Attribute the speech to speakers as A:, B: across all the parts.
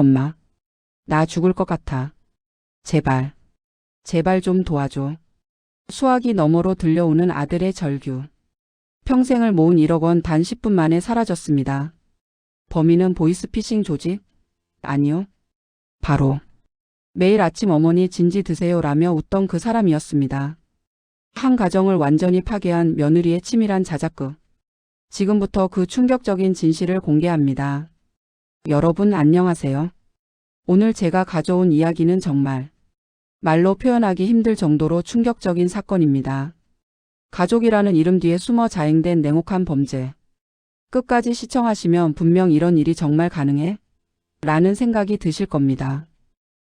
A: 엄마, 나 죽을 것 같아. 제발, 제발 좀 도와줘. 수화기 너머로 들려오는 아들의 절규. 평생을 모은 1억 원 단 10분 만에 사라졌습니다. 범인은 보이스피싱 조직? 아니요. 바로 매일 아침 어머니 진지 드세요라며 웃던 그 사람이었습니다. 한 가정을 완전히 파괴한 며느리의 치밀한 자작극. 지금부터 그 충격적인 진실을 공개합니다. 여러분 안녕하세요. 오늘 제가 가져온 이야기는 정말 말로 표현하기 힘들 정도로 충격적인 사건입니다. 가족이라는 이름 뒤에 숨어 자행된 냉혹한 범죄. 끝까지 시청하시면 분명 이런 일이 정말 가능해? 라는 생각이 드실 겁니다.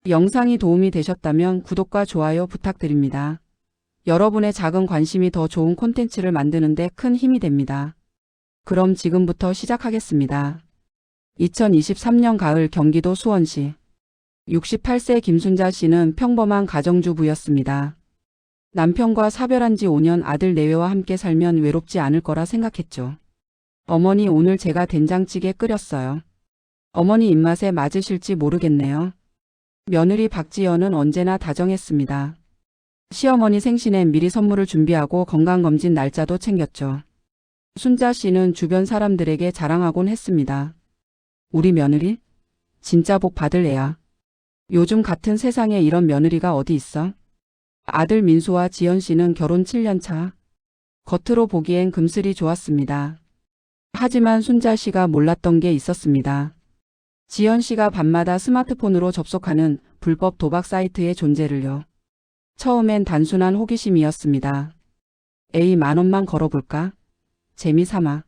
A: 영상이 도움이 되셨다면 구독과 좋아요 부탁드립니다. 여러분의 작은 관심이 더 좋은 콘텐츠를 만드는 데 큰 힘이 됩니다. 그럼 지금부터 시작하겠습니다. 2023년 가을 경기도 수원시 68세 김순자 씨는 평범한 가정주부였습니다. 남편과 사별한 지 5년 아들 내외와 함께 살면 외롭지 않을 거라 생각했죠. 어머니 오늘 제가 된장찌개 끓였어요. 어머니 입맛에 맞으실지 모르겠네요. 며느리 박지연은 언제나 다정했습니다. 시어머니 생신에 미리 선물을 준비하고 건강검진 날짜도 챙겼죠. 순자 씨는 주변 사람들에게 자랑하곤 했습니다. 우리 며느리? 진짜 복 받을 애야. 요즘 같은 세상에 이런 며느리가 어디 있어? 아들 민수와 지연 씨는 결혼 7년 차. 겉으로 보기엔 금슬이 좋았습니다. 하지만 순자 씨가 몰랐던 게 있었습니다. 지연 씨가 밤마다 스마트폰으로 접속하는 불법 도박 사이트의 존재를요. 처음엔 단순한 호기심이었습니다. 에이 10,000원만 걸어볼까? 재미삼아.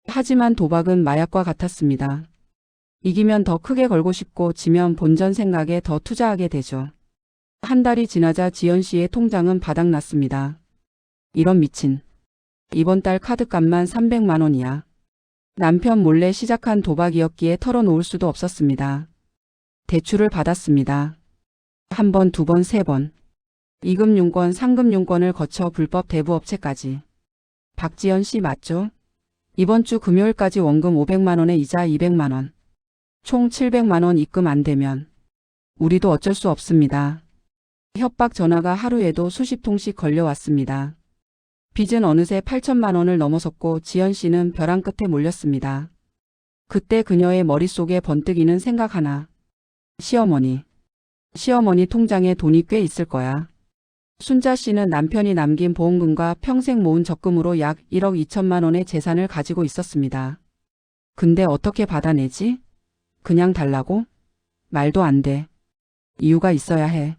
A: 하지만 도박은 마약과 같았습니다. 이기면 더 크게 걸고 싶고 지면 본전 생각에 더 투자하게 되죠. 한 달이 지나자 지연 씨의 통장은 바닥났습니다. 이런 미친. 이번 달 카드값만 300만 원이야. 남편 몰래 시작한 도박이었기에 털어놓을 수도 없었습니다. 대출을 받았습니다. 한 번, 두 번, 세 번. 이금융권, 상금융권을 거쳐 불법 대부업체까지. 박지연 씨 맞죠? 이번 주 금요일까지 원금 500만 원에 이자 200만 원. 총 700만 원 입금 안 되면 우리도 어쩔 수 없습니다. 협박 전화가 하루에도 수십 통씩 걸려왔습니다. 빚은 어느새 8천만 원을 넘어섰고 지연 씨는 벼랑 끝에 몰렸습니다. 그때 그녀의 머릿속에 번뜩이는 생각 하나. 시어머니. 시어머니 통장에 돈이 꽤 있을 거야. 순자 씨는 남편이 남긴 보험금과 평생 모은 적금으로 약 1억 2천만 원의 재산을 가지고 있었습니다. 근데 어떻게 받아내지? 그냥 달라고? 말도 안 돼. 이유가 있어야 해.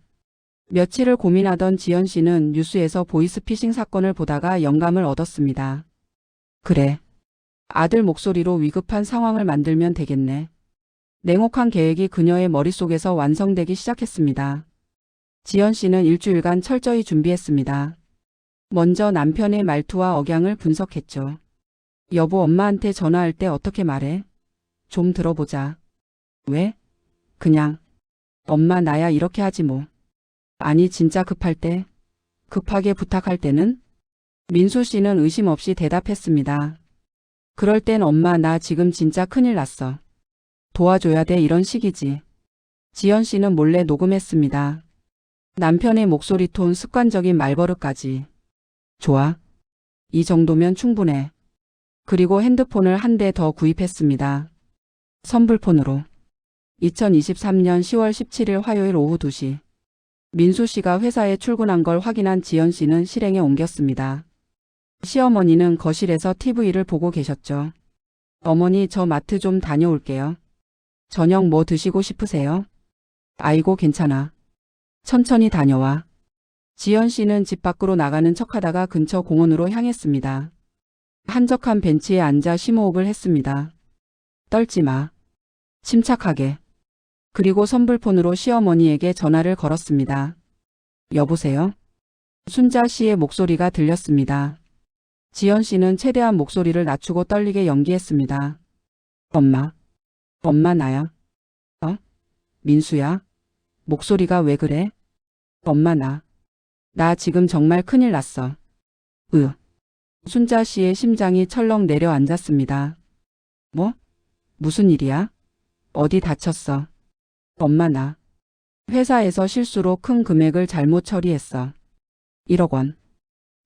A: 며칠을 고민하던 지연 씨는 뉴스에서 보이스피싱 사건을 보다가 영감을 얻었습니다. 그래. 아들 목소리로 위급한 상황을 만들면 되겠네. 냉혹한 계획이 그녀의 머릿속에서 완성되기 시작했습니다. 지연 씨는 일주일간 철저히 준비했습니다. 먼저 남편의 말투와 억양을 분석했죠. 여보 엄마한테 전화할 때 어떻게 말해? 좀 들어보자. 왜? 그냥. 엄마 나야 이렇게 하지 뭐. 아니 진짜 급할 때? 급하게 부탁할 때는? 민수 씨는 의심 없이 대답했습니다. 그럴 땐 엄마 나 지금 진짜 큰일 났어. 도와줘야 돼 이런 식이지. 지연 씨는 몰래 녹음했습니다. 남편의 목소리 톤 습관적인 말버릇까지. 좋아. 이 정도면 충분해. 그리고 핸드폰을 한 대 더 구입했습니다. 선불폰으로. 2023년 10월 17일 화요일 오후 2시. 민수 씨가 회사에 출근한 걸 확인한 지연 씨는 실행에 옮겼습니다. 시어머니는 거실에서 TV를 보고 계셨죠. 어머니 저 마트 좀 다녀올게요. 저녁 뭐 드시고 싶으세요? 아이고 괜찮아. 천천히 다녀와. 지연 씨는 집 밖으로 나가는 척하다가 근처 공원으로 향했습니다. 한적한 벤치에 앉아 심호흡을 했습니다. 떨지 마. 침착하게. 그리고 선불폰으로 시어머니에게 전화를 걸었습니다. 여보세요? 순자 씨의 목소리가 들렸습니다. 지연 씨는 최대한 목소리를 낮추고 떨리게 연기했습니다. 엄마. 엄마 나야. 민수야? 목소리가 왜 그래? 엄마 나 지금 정말 큰일 났어. 순자 씨의 심장이 철렁 내려앉았습니다. 뭐? 무슨 일이야? 어디 다쳤어? 엄마 나 회사에서 실수로 큰 금액을 잘못 처리했어. 1억 원.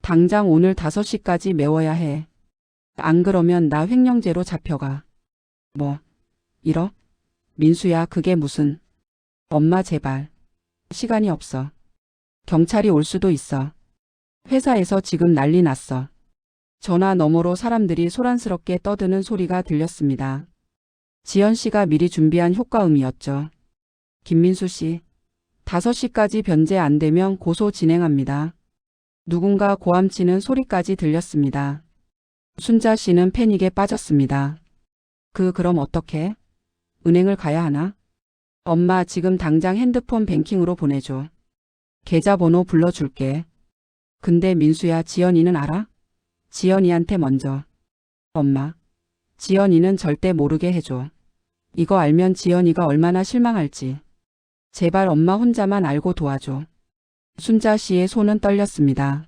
A: 당장 오늘 5시까지 메워야 해. 안 그러면 나 횡령죄로 잡혀가. 뭐? 1억? 민수야 그게 무슨. 엄마 제발. 시간이 없어. 경찰이 올 수도 있어. 회사에서 지금 난리 났어. 전화 너머로 사람들이 소란스럽게 떠드는 소리가 들렸습니다. 지연 씨가 미리 준비한 효과음이었죠. 김민수 씨, 5시까지 변제 안 되면 고소 진행합니다. 누군가 고함치는 소리까지 들렸습니다. 순자 씨는 패닉에 빠졌습니다. 그럼 어떡해? 은행을 가야 하나? 엄마 지금 당장 핸드폰 뱅킹으로 보내줘. 계좌번호 불러줄게. 근데 민수야 지연이는 알아? 지연이한테 먼저. 엄마, 지연이는 절대 모르게 해줘. 이거 알면 지연이가 얼마나 실망할지. 제발 엄마 혼자만 알고 도와줘. 순자 씨의 손은 떨렸습니다.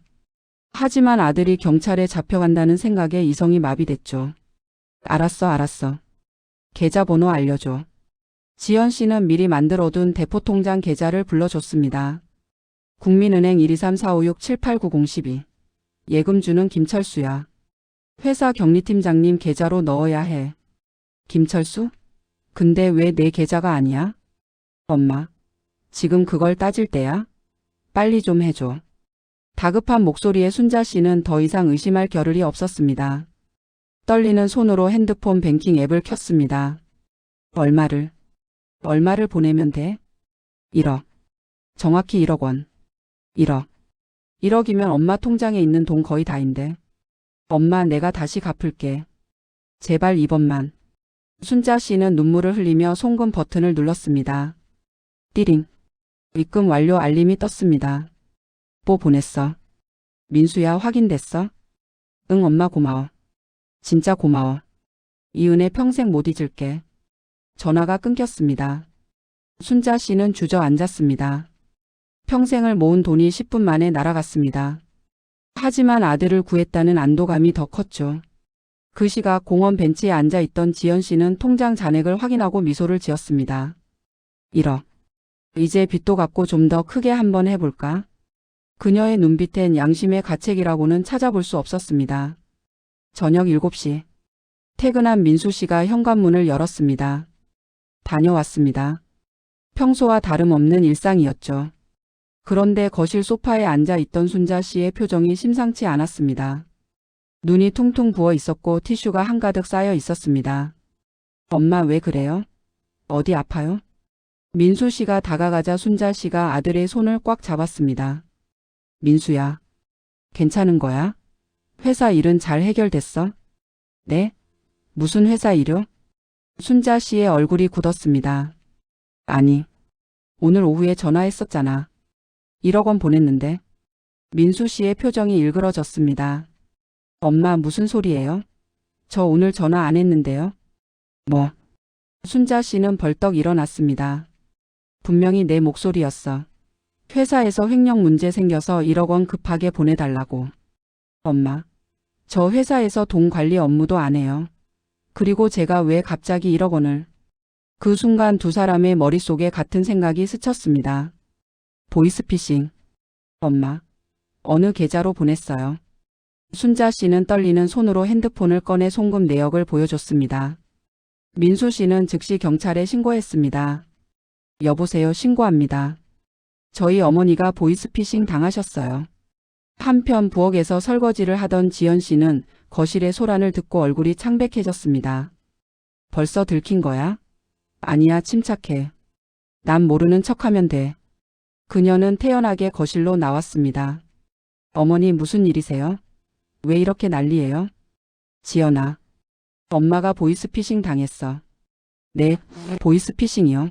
A: 하지만 아들이 경찰에 잡혀간다는 생각에 이성이 마비됐죠. 알았어. 계좌번호 알려줘. 지연 씨는 미리 만들어둔 대포통장 계좌를 불러줬습니다. 국민은행 123-456-789-012. 예금주는 김철수야. 회사 경리팀장님 계좌로 넣어야 해. 김철수? 근데 왜 내 계좌가 아니야? 엄마, 지금 그걸 따질 때야? 빨리 좀 해줘. 다급한 목소리에 순자 씨는 더 이상 의심할 겨를이 없었습니다. 떨리는 손으로 핸드폰 뱅킹 앱을 켰습니다. 얼마를 보내면 돼? 1억. 정확히 1억 원. 1억. 1억이면 엄마 통장에 있는 돈 거의 다인데. 엄마 내가 다시 갚을게. 제발 이번만. 순자 씨는 눈물을 흘리며 송금 버튼을 눌렀습니다. 띠링. 입금 완료 알림이 떴습니다. 뭐 보냈어? 민수야 확인됐어? 응 엄마 고마워. 진짜 고마워. 이 은혜 평생 못 잊을게. 전화가 끊겼습니다. 순자 씨는 주저앉았습니다. 평생을 모은 돈이 10분 만에 날아갔습니다. 하지만 아들을 구했다는 안도감이 더 컸죠. 그 시각 공원 벤치에 앉아있던 지연 씨는 통장 잔액을 확인하고 미소를 지었습니다. 1억. 이제 빚도 갚고 좀 더 크게 한번 해볼까? 그녀의 눈빛엔 양심의 가책이라고는 찾아볼 수 없었습니다. 저녁 7시. 퇴근한 민수 씨가 현관문을 열었습니다. 다녀왔습니다. 평소와 다름없는 일상이었죠. 그런데 거실 소파에 앉아있던 순자 씨의 표정이 심상치 않았습니다. 눈이 퉁퉁 부어 있었고 티슈가 한가득 쌓여 있었습니다. 엄마 왜 그래요? 어디 아파요? 민수 씨가 다가가자 순자 씨가 아들의 손을 꽉 잡았습니다. 민수야, 괜찮은 거야? 회사 일은 잘 해결됐어? 네? 무슨 회사 일요? 순자 씨의 얼굴이 굳었습니다. 아니, 오늘 오후에 전화했었잖아. 1억 원 보냈는데. 민수 씨의 표정이 일그러졌습니다. 엄마 무슨 소리예요? 저 오늘 전화 안 했는데요. 뭐? 순자 씨는 벌떡 일어났습니다. 분명히 내 목소리였어. 회사에서 횡령 문제 생겨서 1억 원 급하게 보내달라고. 엄마, 저 회사에서 돈 관리 업무도 안 해요. 그리고 제가 왜 갑자기 1억 원을. 그 순간 두 사람의 머릿속에 같은 생각이 스쳤습니다. 보이스피싱. 엄마, 어느 계좌로 보냈어요? 순자 씨는 떨리는 손으로 핸드폰을 꺼내 송금 내역을 보여줬습니다. 민수 씨는 즉시 경찰에 신고했습니다. 여보세요, 신고합니다. 저희 어머니가 보이스피싱 당하셨어요. 한편 부엌에서 설거지를 하던 지연 씨는 거실의 소란을 듣고 얼굴이 창백해졌습니다. 벌써 들킨 거야? 아니야, 침착해. 난 모르는 척하면 돼. 그녀는 태연하게 거실로 나왔습니다. 어머니 무슨 일이세요? 왜 이렇게 난리예요? 지연아, 엄마가 보이스피싱 당했어. 네, 보이스피싱이요?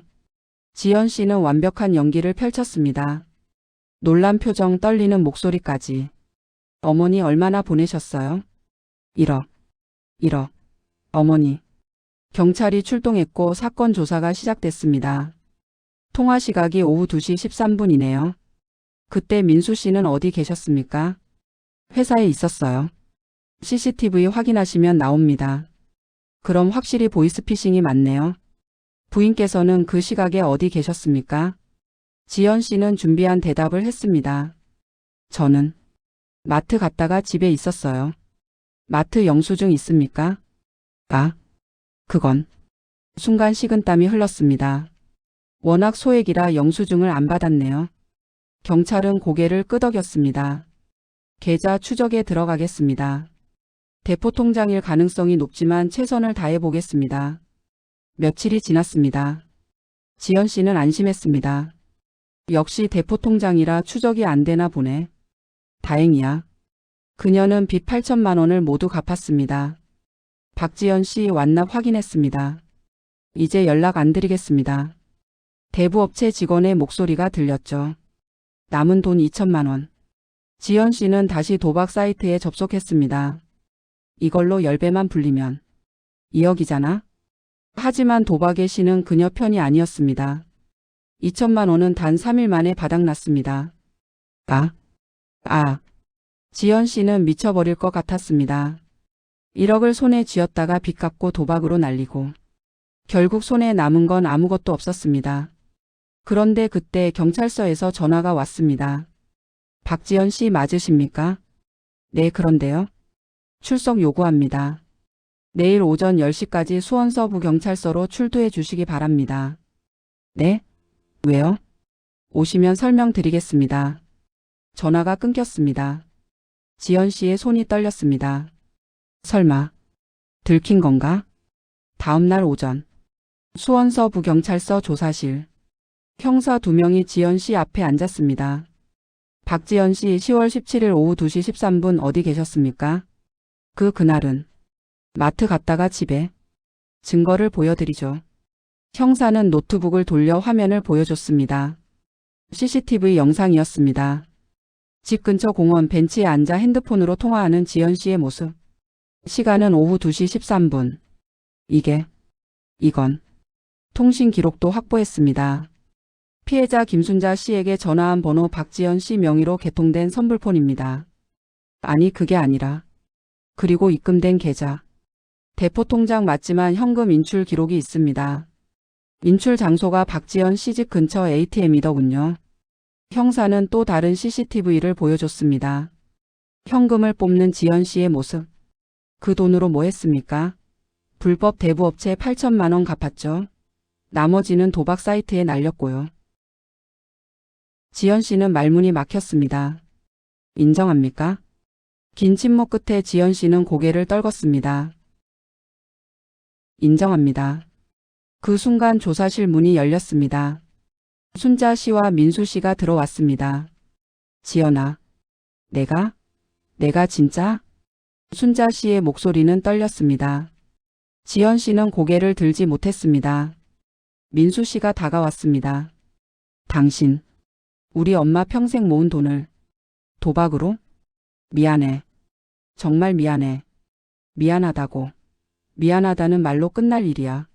A: 지연 씨는 완벽한 연기를 펼쳤습니다. 놀란 표정, 떨리는 목소리까지. 어머니 얼마나 보내셨어요? 1억. 1억. 어머니. 경찰이 출동했고 사건 조사가 시작됐습니다. 통화 시각이 오후 2시 13분이네요. 그때 민수 씨는 어디 계셨습니까? 회사에 있었어요. CCTV 확인하시면 나옵니다. 그럼 확실히 보이스피싱이 맞네요. 부인께서는 그 시각에 어디 계셨습니까? 지연 씨는 준비한 대답을 했습니다. 저는 마트 갔다가 집에 있었어요. 마트 영수증 있습니까? 아, 그건. 순간 식은땀이 흘렀습니다. 워낙 소액이라 영수증을 안 받았네요. 경찰은 고개를 끄덕였습니다. 계좌 추적에 들어가겠습니다. 대포통장일 가능성이 높지만 최선을 다해 보겠습니다. 며칠이 지났습니다. 지연 씨는 안심했습니다. 역시 대포통장이라 추적이 안 되나 보네. 다행이야. 그녀는 빚 8천만 원을 모두 갚았습니다. 박지연 씨 완납 확인했습니다. 이제 연락 안 드리겠습니다. 대부업체 직원의 목소리가 들렸죠. 남은 돈 2천만 원. 지연 씨는 다시 도박 사이트에 접속했습니다. 이걸로 10배만 불리면 2억이잖아? 하지만 도박의 신은 그녀 편이 아니었습니다. 2천만 원은 단 3일 만에 바닥났습니다. 지연 씨는 미쳐버릴 것 같았습니다. 1억을 손에 쥐었다가 빚 갚고 도박으로 날리고 결국 손에 남은 건 아무것도 없었습니다. 그런데 그때 경찰서에서 전화가 왔습니다. 박지연 씨 맞으십니까? 네, 그런데요. 출석 요구합니다. 내일 오전 10시까지 수원서부경찰서로 출두해 주시기 바랍니다. 네? 왜요? 오시면 설명드리겠습니다. 전화가 끊겼습니다. 지연 씨의 손이 떨렸습니다. 설마 들킨 건가? 다음 날 오전 수원서부경찰서 조사실. 형사 2명이 지연 씨 앞에 앉았습니다. 박지연 씨 10월 17일 오후 2시 13분 어디 계셨습니까? 그날은 마트 갔다가 집에. 증거를 보여드리죠. 형사는 노트북을 돌려 화면을 보여줬습니다. CCTV 영상이었습니다. 집 근처 공원 벤치에 앉아 핸드폰으로 통화하는 지연 씨의 모습. 시간은 오후 2시 13분. 이건 통신 기록도 확보했습니다. 피해자 김순자 씨에게 전화한 번호 박지연 씨 명의로 개통된 선불폰입니다. 아니, 그게 아니라. 그리고 입금된 계좌. 대포통장 맞지만 현금 인출 기록이 있습니다. 인출 장소가 박지연 씨 집 근처 ATM이더군요. 형사는 또 다른 CCTV를 보여줬습니다. 현금을 뽑는 지연 씨의 모습. 그 돈으로 뭐 했습니까? 불법 대부업체 8천만 원 갚았죠. 나머지는 도박 사이트에 날렸고요. 지연 씨는 말문이 막혔습니다. 인정합니까? 긴 침묵 끝에 지연 씨는 고개를 떨궜습니다. 인정합니다. 그 순간 조사실 문이 열렸습니다. 순자 씨와 민수 씨가 들어왔습니다. 지연아, 내가 진짜? 순자 씨의 목소리는 떨렸습니다. 지연 씨는 고개를 들지 못했습니다. 민수 씨가 다가왔습니다. 당신, 우리 엄마 평생 모은 돈을 도박으로? 미안해. 정말 미안해. 미안하다고. 미안하다는 말로 끝날 일이야.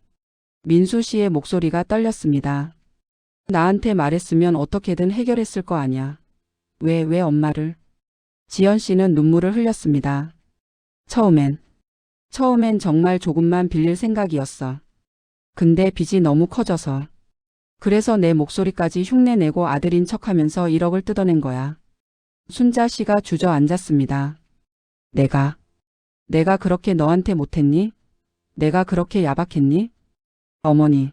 A: 민수 씨의 목소리가 떨렸습니다. 나한테 말했으면 어떻게든 해결했을 거 아냐. 왜 엄마를? 지연 씨는 눈물을 흘렸습니다. 처음엔 정말 조금만 빌릴 생각이었어. 근데 빚이 너무 커져서. 그래서 내 목소리까지 흉내내고 아들인 척하면서 1억을 뜯어낸 거야. 순자 씨가 주저앉았습니다. 내가 그렇게 너한테 못했니? 내가 그렇게 야박했니? 어머니,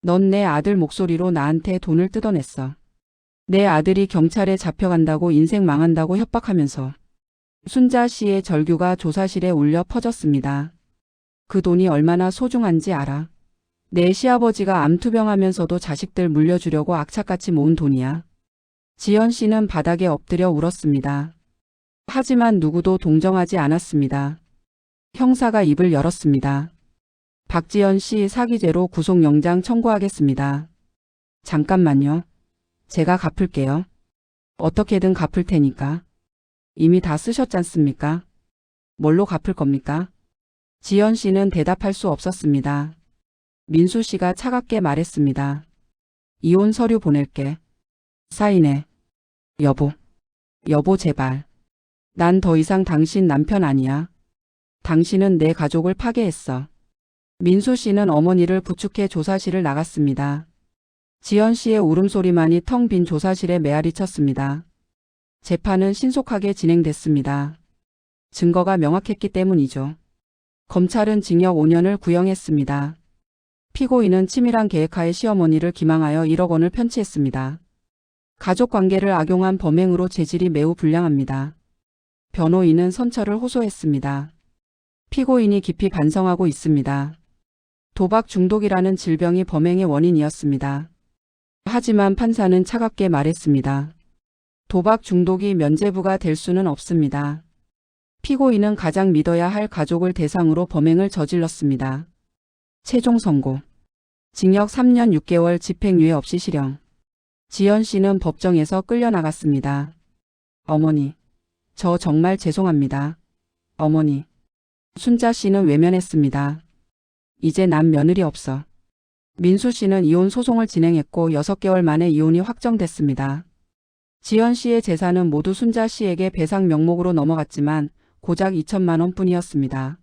A: 넌 내 아들 목소리로 나한테 돈을 뜯어냈어. 내 아들이 경찰에 잡혀간다고 인생 망한다고 협박하면서. 순자 씨의 절규가 조사실에 울려 퍼졌습니다. 그 돈이 얼마나 소중한지 알아. 내 시아버지가 암투병하면서도 자식들 물려주려고 악착같이 모은 돈이야. 지연 씨는 바닥에 엎드려 울었습니다. 하지만 누구도 동정하지 않았습니다. 형사가 입을 열었습니다. 박지연 씨 사기죄로 구속영장 청구하겠습니다. 잠깐만요. 제가 갚을게요. 어떻게든 갚을 테니까. 이미 다 쓰셨잖습니까? 뭘로 갚을 겁니까? 지연 씨는 대답할 수 없었습니다. 민수 씨가 차갑게 말했습니다. 이혼 서류 보낼게. 사인해. 여보 제발. 난 더 이상 당신 남편 아니야. 당신은 내 가족을 파괴했어. 민수 씨는 어머니를 부축해 조사실을 나갔습니다. 지연 씨의 울음소리만이 텅 빈 조사실에 메아리 쳤습니다. 재판은 신속하게 진행됐습니다. 증거가 명확했기 때문이죠. 검찰은 징역 5년을 구형했습니다. 피고인은 치밀한 계획하에 시어머니를 기망하여 1억 원을 편취했습니다. 가족관계를 악용한 범행으로 재질이 매우 불량합니다. 변호인은 선처를 호소했습니다. 피고인이 깊이 반성하고 있습니다. 도박 중독이라는 질병이 범행의 원인이었습니다. 하지만 판사는 차갑게 말했습니다. 도박 중독이 면죄부가 될 수는 없습니다. 피고인은 가장 믿어야 할 가족을 대상으로 범행을 저질렀습니다. 최종 선고. 징역 3년 6개월 집행유예 없이 실형. 지연 씨는 법정에서 끌려나갔습니다. 어머니, 저 정말 죄송합니다. 어머니. 순자 씨는 외면했습니다. 이제 난 며느리 없어. 민수 씨는 이혼 소송을 진행했고 6개월 만에 이혼이 확정됐습니다. 지연 씨의 재산은 모두 순자 씨에게 배상 명목으로 넘어갔지만 고작 2천만 원뿐이었습니다.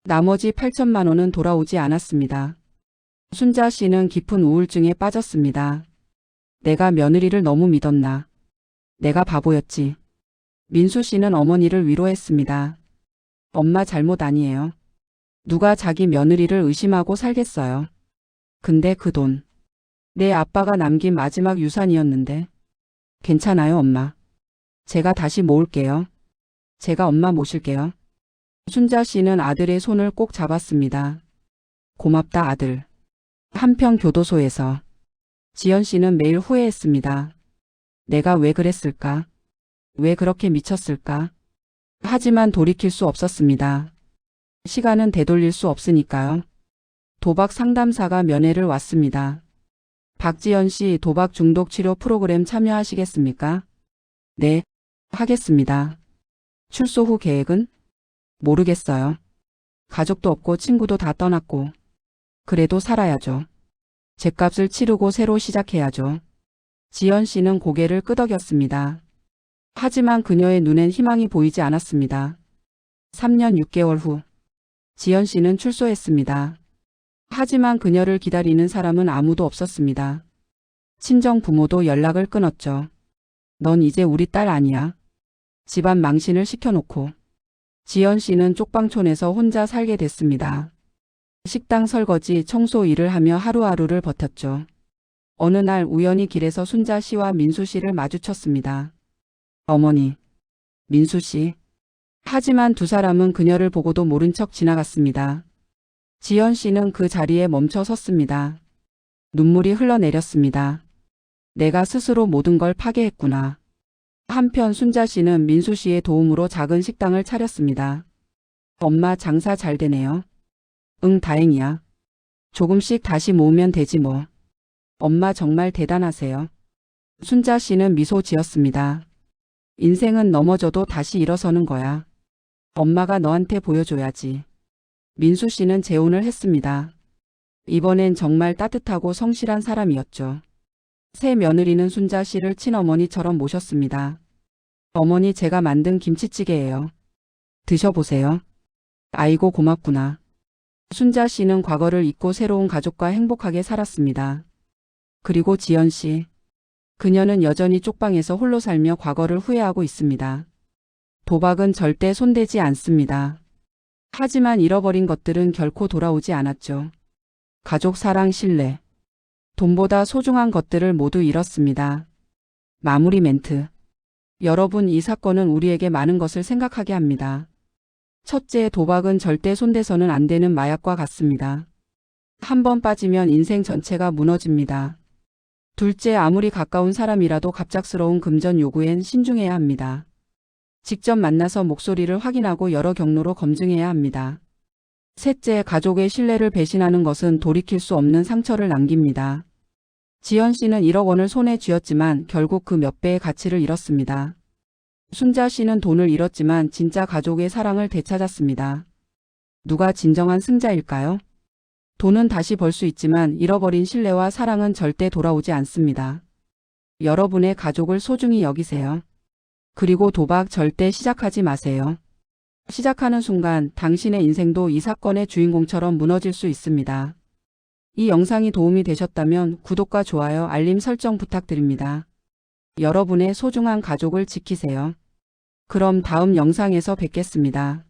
A: 나머지 8천만 원은 돌아오지 않았습니다. 순자 씨는 깊은 우울증에 빠졌습니다. 내가 며느리를 너무 믿었나. 내가 바보였지. 민수 씨는 어머니를 위로했습니다. 엄마 잘못 아니에요. 누가 자기 며느리를 의심하고 살겠어요. 근데 그 돈. 내 아빠가 남긴 마지막 유산이었는데. 괜찮아요, 엄마. 제가 다시 모을게요. 제가 엄마 모실게요. 순자 씨는 아들의 손을 꼭 잡았습니다. 고맙다, 아들. 한편 교도소에서 지연 씨는 매일 후회했습니다. 내가 왜 그랬을까? 왜 그렇게 미쳤을까? 하지만 돌이킬 수 없었습니다. 시간은 되돌릴 수 없으니까요. 도박 상담사가 면회를 왔습니다. 박지연 씨 도박 중독 치료 프로그램 참여하시겠습니까? 네, 하겠습니다. 출소 후 계획은? 모르겠어요. 가족도 없고 친구도 다 떠났고. 그래도 살아야죠. 죗값을 치르고 새로 시작해야죠. 지연 씨는 고개를 끄덕였습니다. 하지만 그녀의 눈엔 희망이 보이지 않았습니다. 3년 6개월 후 지연 씨는 출소했습니다. 하지만 그녀를 기다리는 사람은 아무도 없었습니다. 친정 부모도 연락을 끊었죠. 넌 이제 우리 딸 아니야. 집안 망신을 시켜놓고. 지연 씨는 쪽방촌에서 혼자 살게 됐습니다. 식당 설거지, 청소 일을 하며 하루하루를 버텼죠. 어느 날 우연히 길에서 순자 씨와 민수 씨를 마주쳤습니다. 어머니, 민수 씨. 하지만 두 사람은 그녀를 보고도 모른 척 지나갔습니다. 지연 씨는 그 자리에 멈춰 섰습니다. 눈물이 흘러내렸습니다. 내가 스스로 모든 걸 파괴했구나. 한편 순자 씨는 민수 씨의 도움으로 작은 식당을 차렸습니다. 엄마 장사 잘 되네요. 응, 다행이야. 조금씩 다시 모으면 되지 뭐. 엄마 정말 대단하세요. 순자 씨는 미소 지었습니다. 인생은 넘어져도 다시 일어서는 거야. 엄마가 너한테 보여줘야지. 민수 씨는 재혼을 했습니다. 이번엔 정말 따뜻하고 성실한 사람이었죠. 새 며느리는 순자 씨를 친어머니처럼 모셨습니다. 어머니, 제가 만든 김치찌개예요. 드셔보세요. 아이고, 고맙구나. 순자 씨는 과거를 잊고 새로운 가족과 행복하게 살았습니다. 그리고 지연 씨. 그녀는 여전히 쪽방에서 홀로 살며 과거를 후회하고 있습니다. 도박은 절대 손대지 않습니다. 하지만 잃어버린 것들은 결코 돌아오지 않았죠. 가족, 사랑, 신뢰. 돈보다 소중한 것들을 모두 잃었습니다. 마무리 멘트. 여러분, 이 사건은 우리에게 많은 것을 생각하게 합니다. 첫째, 도박은 절대 손대서는 안 되는 마약과 같습니다. 한 번 빠지면 인생 전체가 무너집니다. 둘째, 아무리 가까운 사람이라도 갑작스러운 금전 요구엔 신중해야 합니다. 직접 만나서 목소리를 확인하고 여러 경로로 검증해야 합니다. 셋째, 가족의 신뢰를 배신하는 것은 돌이킬 수 없는 상처를 남깁니다. 지연 씨는 1억 원을 손에 쥐었지만 결국 그 몇 배의 가치를 잃었습니다. 순자 씨는 돈을 잃었지만 진짜 가족의 사랑을 되찾았습니다. 누가 진정한 승자일까요? 돈은 다시 벌 수 있지만 잃어버린 신뢰와 사랑은 절대 돌아오지 않습니다. 여러분의 가족을 소중히 여기세요. 그리고 도박 절대 시작하지 마세요. 시작하는 순간 당신의 인생도 이 사건의 주인공처럼 무너질 수 있습니다. 이 영상이 도움이 되셨다면 구독과 좋아요, 알림 설정 부탁드립니다. 여러분의 소중한 가족을 지키세요. 그럼 다음 영상에서 뵙겠습니다.